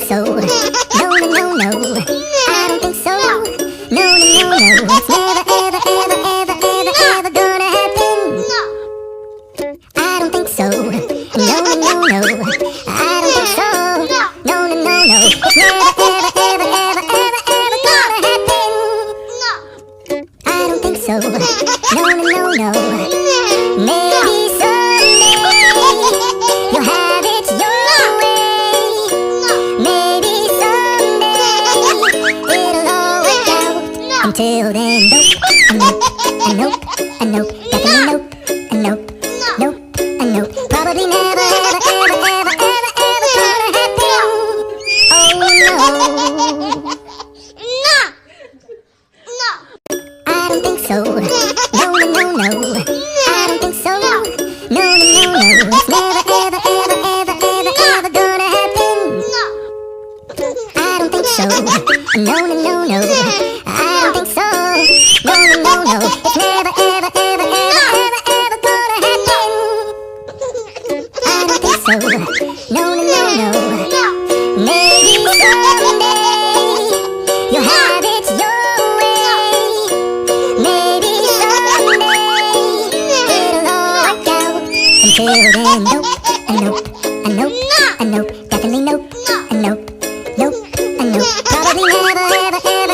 so. No, no, no, no. I don't think so. No, no, no, no. It's never, ever, ever, ever, ever, ever gonna happen. I don't think so. No, no, no, no. I don't think so. No, no, no, no. It's never, ever, ever, ever, ever, ever gonna happen. I don't think so. No, no, no, no. Maybe someday you'll have it your way. Maybe someday it'll all work out. Until then, nope, a nope, a nope, definitely nope, a nope, nope, a nope. Probably never, ever, ever, ever, ever, ever gonna happen. Oh no. I don't think so. No, no, no, no. I don't think so. No, no, no, no. It's never, ever, ever, ever, ever, ever gonna happen. I don't think so. No, no, no, no. I don't think so. No, no, no, no. It's never, ever, ever, ever, ever, ever gonna happen. I don't think so. No, no, no, no. Maybe someday you'll have it your way. Maybe someday it'll all work out. Until then, nope, a nope, a nope, a nope, definitely nope, a nope, nope, a nope. Probably never, ever, ever.